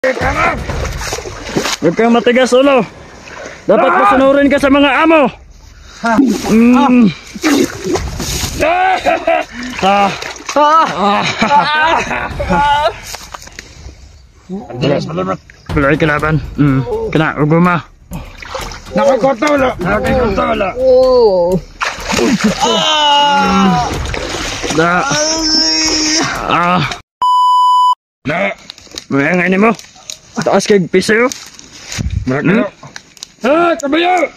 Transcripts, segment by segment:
Huwag kang matigas ulo. Dapat masunurin ka sa mga amo. Balay kalaban. Kena uguma. Nakakotolo. Da. Mayang ini mo. Taas kay piso yo. Marak kabayo.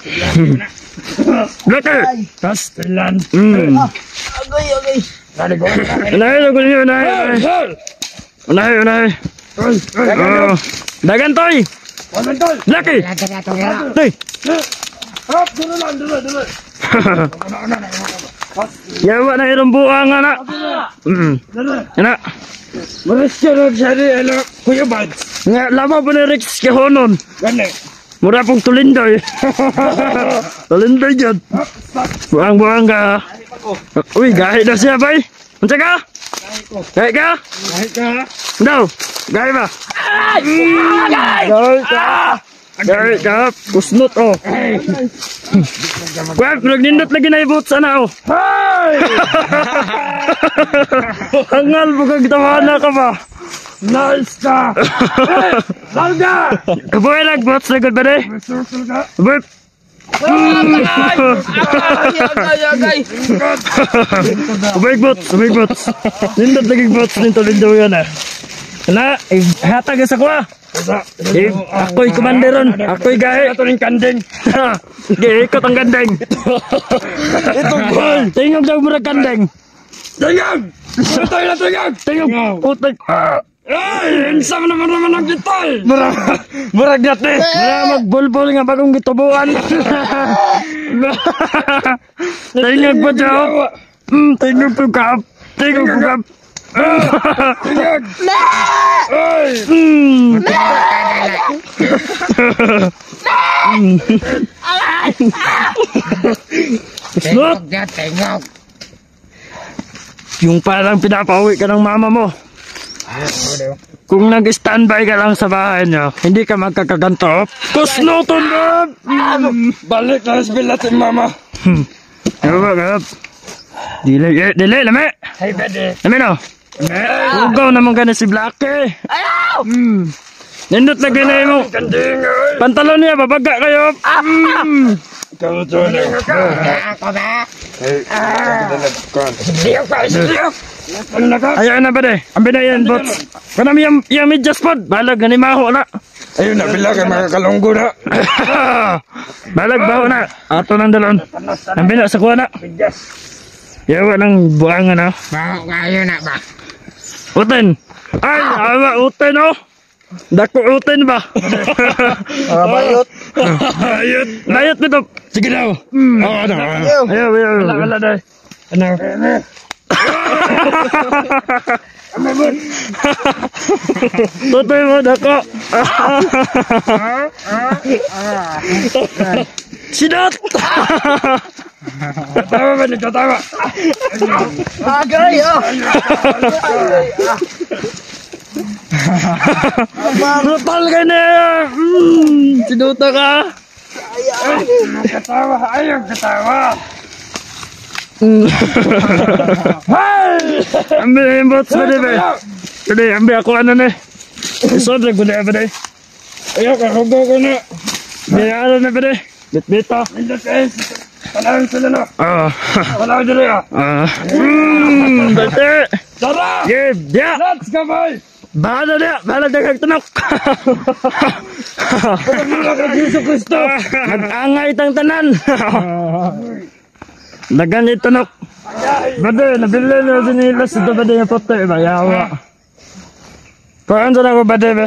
Blacker. Kastelan. Agay. Unay. Dagan toy. Blacky. Hey. Dulu. Yawa na irong buang anak. Anak. Malasya cari elok kuya bad. Nga lama pa na Rex kehonon. Gani. Mura pong tulindoy. Tulindoy dyan. Buang ka. Uy, gahit na siya bay. Unsa ka? Gahit ka? Daw. Gahit ba? Gahit ka. Kusnot oh. Kuya, nagnindot lagi na ibot sana oh. Hangal mo kang tawana ka ba? Nice ka! Larga! Kaboy lang, bots na good ba de? Boy! Kaboy bots! Nindot lagi bots nito lindo yan ah. Kana, hatag sa ko ah. Ako'y kumanderon, ako'y gahe. Ito rin kandeng. Ikot ang kandeng. Ito boy! Tingog daw mura kandeng. Tingog! Tingog! Utek! Ay! Insam naman ang gitay! Murag dati! Mura magbulbul nga bagong gitubuan! Tingog po dyan! Tingog po kap! Tingog! Ay! Tingog! Yung parang pinapauwi ka ng mama mo. Kung nag-standby ka lang sa bahay niyo, hindi ka magkakaganto. Kusnoton na! Balik na sila si mama. Ano ba, Gab? Dili, lami! Hey, buddy! Lami no? Ugaw naman ka na si Blacky. Ayaw! Nindot na ganay mo. Pantalon niya, babaga kayo. Ikaw ito na. Ako ba? Ayaw na ba de? Ambil na yan, bots. Kanami yung medyas pod. Balag, ganimaho na. Ayun na, bilag ay makakalunggo na. Balag, baho na. Ato ng dalon. Ambil na, sa kuha na. Yawa ng buangan na. Baho kayo na ba? Uten. Ay, awa, uten oh. Dako uten ba? Bayot. Bayot nito. Sige daw. Ayaw. Wala daw. Ano? Tutoy mo dako. Sidot. Katawa ba ni katawa? Agay oh. Brutal ka na. Sinuta ka. Ayaw katawa. Ambil yung bots ba di ba? Pwede, ambil ako ano na. Isod lang ko na ba di? Ayaw kakugo ko na. Biyara na ba di? Bit-bita. Panahon sila na. Panahon dili ah. Bate. Tara! Yeah! Let's go boy! Bahala na kagtunok. Pagmula kag Yesu Kristo. Nag-angay tang tanan. Dagan itunok. Bade, nabili na sinilas ito bade yung pote ba? Yawa. Paan saan ako bade ba?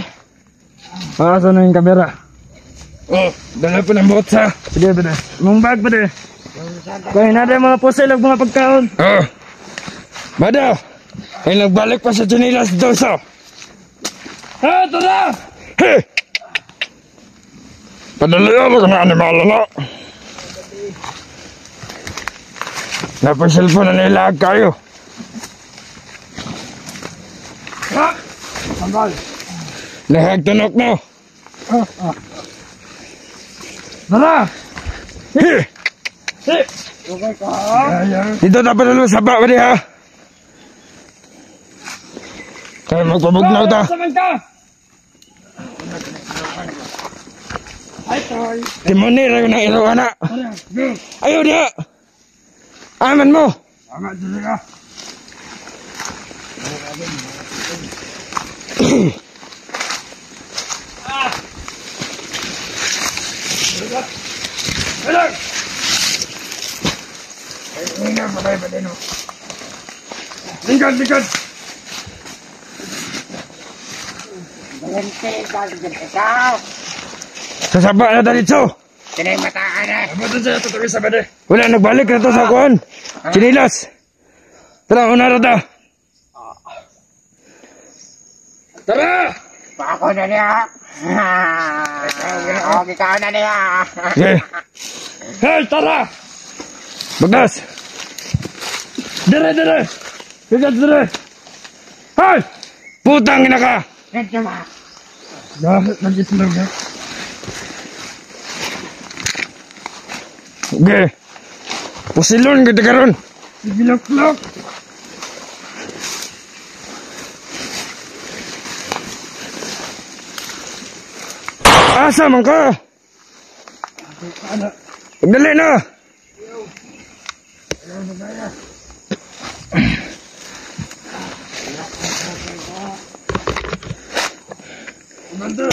Paan saan yung kamera? Oh, dala po ng botsa. Sige bade. Mong bag bade. Kaya na rin mga pusil at mga pagkaon. Oh. Bada, ay nagbalik pa sa sinilas ito so. Ito na! Hey! Padali ako sa mga animal na. Napasilpon na nilag kayo. Ha? Sambal. Nahagtunok na. Tara! Hi! Okay ka? Dito dapat na saba ba di ha? Kaya magpabugnaw ta. Saman ka! Ay, toy. Timonir ako ng iro anak. Tara, go! Ayaw dia. Aman mo. Tama, dito ka. Alam! Ay, nga, patay pa din, oh. Lingkod, lingkod! Balente, gagawin ikaw. Sasaba na dalitso. Kinaimataan na. Aba doon sa'yo, tutuloy sa bade. Wala nagbalik na to sa kuhan. Chinilas. Tara, unara ta. Tara! Pako na niya. Okay ka na niya. Sige. Hey, tara! Bagdas. Dire, dire! Bigat, dire! Hey! Putang ina ka. Medyo ma. Bakit nag-islog na? Sige. Pusilon kita karon. Sigilok-lok! Asa man ka? Ano? Pagdali na. Commander!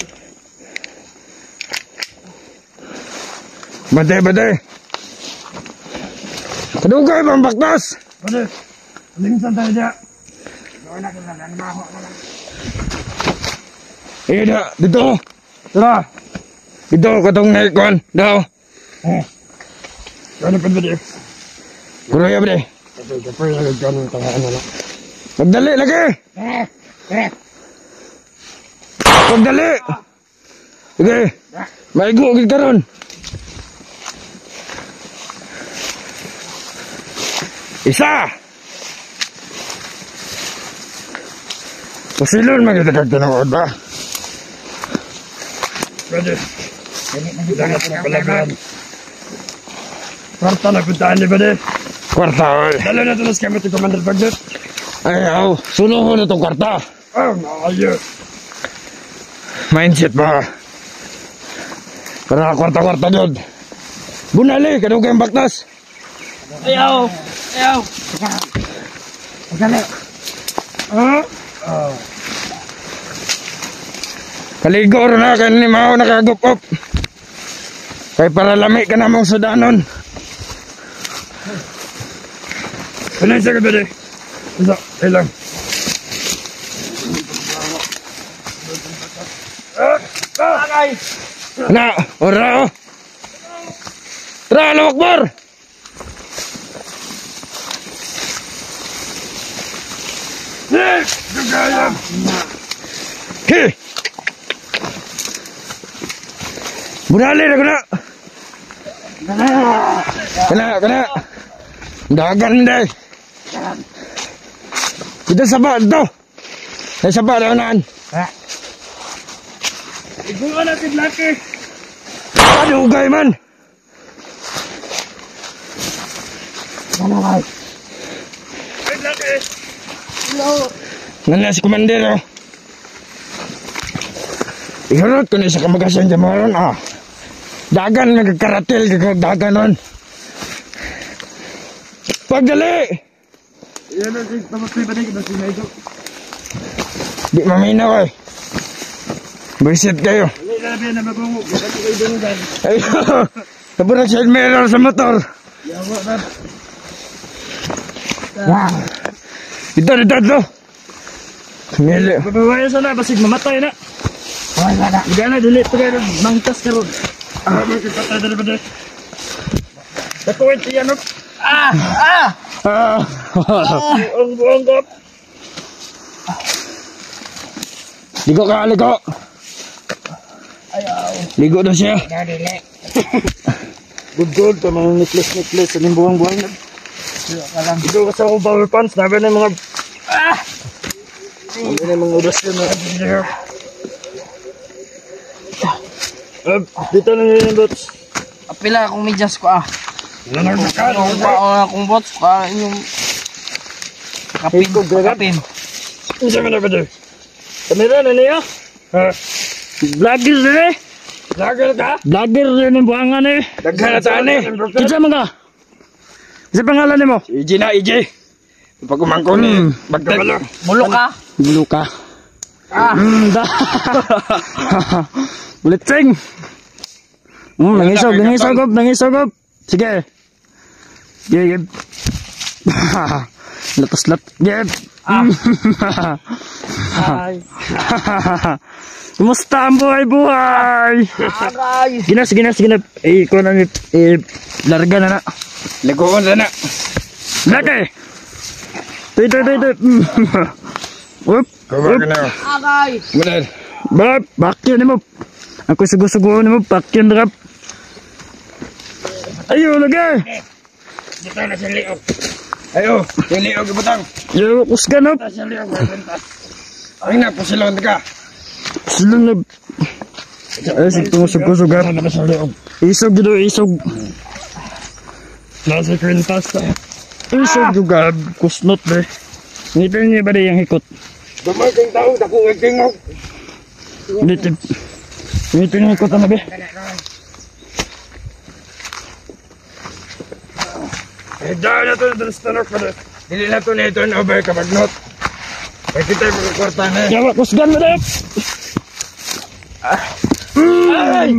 Batay, batay. Kadugay bang baktas? Bade! Lingsan tayo niya. Iya, dito. Tara! Dito, katong naikon. Daw. Ano pa bade? Kuruya ba de? Kapag nagagano'n ka ano na. Pagdali lagi. Pagdali. Sige. Maigo gid karon. Isa. Pusilon magdadagdag tinood ba? Bade! Dagat na palaban. Kwarta na puntaan ni Bade. Kwarta oy. Dalo na tulos kami ito, Commander Bagdad. Ayaw, sunuhon na tong kwarta. Oh, maayo. Mindset ba? Para kwarta-kwarta doon. Bunali, kadugay ang baktas. Ayaw! Ayaw! Pagdali. Ha? Kaligo ro na kay ni mao nakagupop. Kay para lami ka na mong sudanon. Ano yung sagot, Bade? Isa, ilang. Agay! Na, ora oh. Tara, Allahu Akbar. Dugayan! Hi. Bunali na kuna. Kana. Dagan day. Kita saba dito. Ay saba na unahan. Iguan natin laki! Kadugay man. Ay, laki! Nana si komandero. Iharot ko na sa kamagasan dyan mo ron, ah. Dagan, nagkaratil, dagan nun. Pagdali! Yan ang tapos may Bade, kita sinaydo. Di maminaw eh. Buisit kayo. Wala na nabi na mabungog. Bakit kayo dungan? Ay, tapos side mirror sa motor. Yawa na. Dito. Ngili. Babawayan sana, basig mamatay na. Hindi na, dili ito kayo. Mangtas ka ron. Magkipatay na Bade. Datuin siya, no? Ang buong kap. Ligo ka, ligo. Ligo na siya. Good, ito mga necklace. Anong buwang-buwang na. Ito kasi akong power pants. Nabi na yung mga... Nabi na yung mga udas yun. Dito na nila yung bots. Apila akong medyas ko ah. Yan ang nakano. Akong bots ko yung kapin. Isa mo na ba doon? Kamera na niya? Ha? Vlogger na eh. Vlogger ka? Vlogger na yung buhangan eh. Daghan na saan eh. Kinsa man ka? Isa pangalan mo? EJ na EJ. Pag umangko ni Bagdalo. Mulo ka? Mulo ka. Da. Bulitsing. Nangisog. Sige. Gib. Latas. Gib. Ay. Kumusta ang buhay? Agay. Ginas. Ikaw na larga na. Lagoon na. Laki. Tuy. Whoop. Agay. Bakyan mo. Ako sugo-sugo mo. Bakyan na. Ayo, lagi. Dito na sa liog. Ayo, yung liog ibutang. Yo, kusgan up. Sa liog, ay na, pasilon ka. Sila na. Ay, sige, sugo-sugo. Isog. Nasa kwintas ka. Isog juga. Kusnot be. Ngitin niya ba di yung hikot? Damay kang tao, dakong tingog. Ngitin yung hikot na be. Dahil na ito na stanok pa doon. Dili na ito na ito na over kapagnot. Kaya kita yung magkakwarta na eh. Yawa, kusgan mo na. Ay!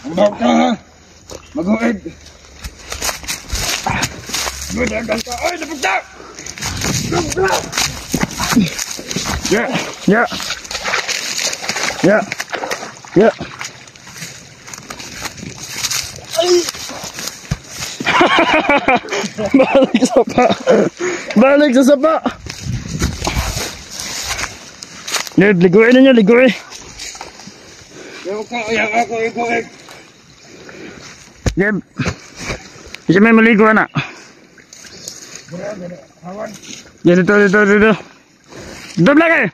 Ambak ka ha. Mag-uig. Gudagan ka. Ay, napagta! Yeah. Balik sa sapa. Liguin ninyo. Yang ako iguig. Gab. Isa may maligo na. Yan dito. Dito lagi.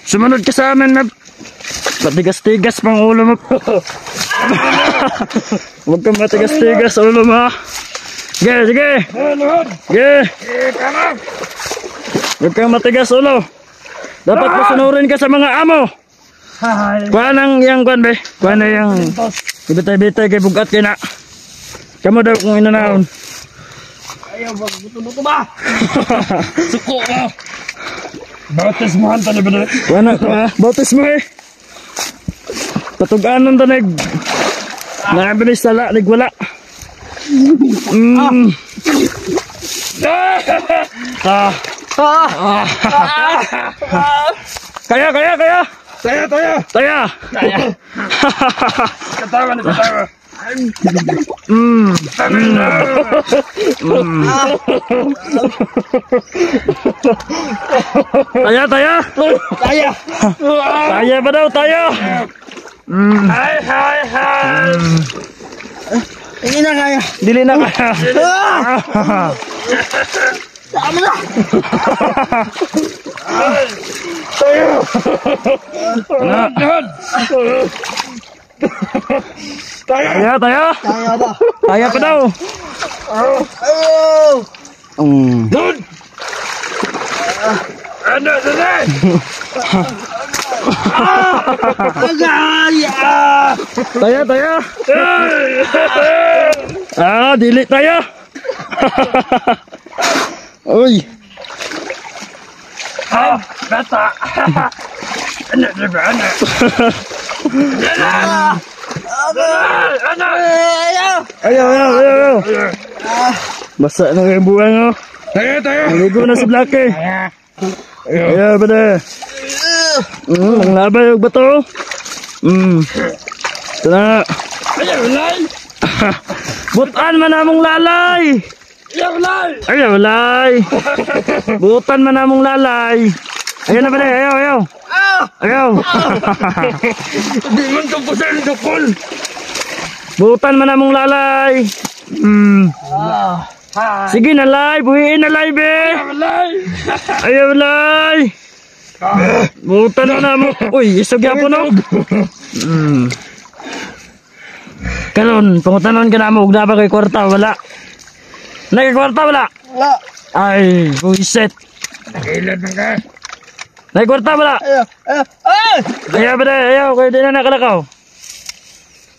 Sumunod ka sa amin na matigas-tigas pang ulo mo. Huwag kang matigas-tigas ulo mo. Sige. Huwag kang matigas ulo. Dapat masunurin ka sa mga amo. Kuha nang yang kuhan be. Kuha na yang ibitay-bitay kay bugat kay na. Kamu daw kung inanaon. Ayaw, buto-buto ba? Suko mo. Batas mo hanta na ba doon? Kuha na. Bautis mo eh. Patuganon ta nag. Nakabilis sala, nagwala. Kaya. Katawa. Taya ba daw, taya? Hai. Hindi na kaya. Dili na kaya. Tama na. Taya. Taya pa daw. Ayaw. Doon! Ano? Agay. Taya. Dili taya. Uy. Bata! Ano? Ayaw. Basa na yung buwan mo. Tayo! Naligo na si Blackie. Ayaw ba na? Nanglabay yung bato. Ito na. Butan man namong lalay. Ayaw lay. Butan man namong lalay. Ayaw na ba na? Ayaw. Di man ito po sa indukol! Butan man namong lalay. Sige na lay. Buhiin na lay be. Ayaw lay. Buta na mo. Uy, isog yapon no. Karon, pangutanon ka na mo, ug na ba kay kwarta wala. Nagay kwarta wala. Wala. Ay, buisit. Nakilad man ka. Nagay kwarta wala. Ay! Ayaw ba na, ayaw, kayo din na nakalakaw.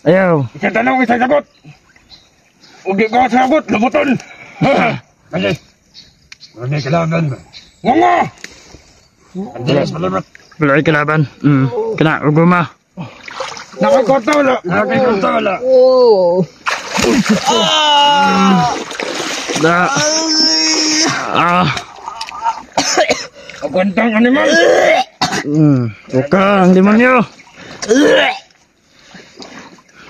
Ayaw. Isa tanong, isa sagot. Ugi ko sagot, lubuton. Kasi, ano kalaban ba? Ngongo! Andilas malibat. Wala ay kalaban. Kana, uguma. Nakakota wala. Nakakota wala. Oh. Da. Abantang animal. Tukang demonyo.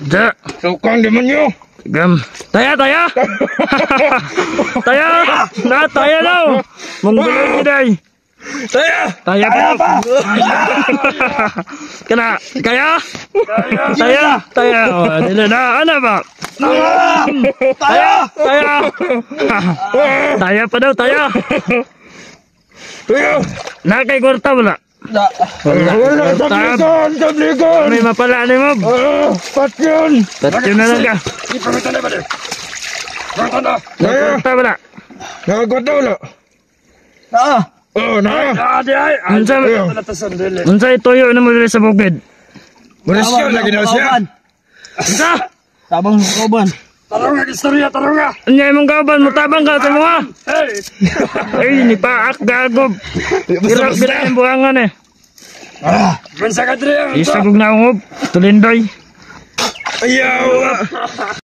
Da. Tukang demonyo. Gam. Taya, taya. Taya. Na, taya daw. Munggulo giday. Saya! Taya pa. Kana, kaya? Taya. Taya. Oh, dili na. Ano ba? Taya. Taya. Taya pa daw, taya. Tuyo! Nakay kwarta wala. Wala, tabligon! Tabligon! May mapala ni mo. Patyon! Tatyo na lang ka. Ipamitan na ba din? Pamitan na! Nakay kwarta wala. Nakakota wala? Oo, na! Unsa ituyo na mo diri sa bukid? Marisyo lagi na siya! Unsa? Tabang kauban. Tarong nga istorya, tarong nga! Unya imong kauban mo tabang ka sa mga. Hey! Ay, ni paak gagob. Gira ang buhangan eh. Bansa ka diri! Isagog na ungog. Tulindoy. Ayaw!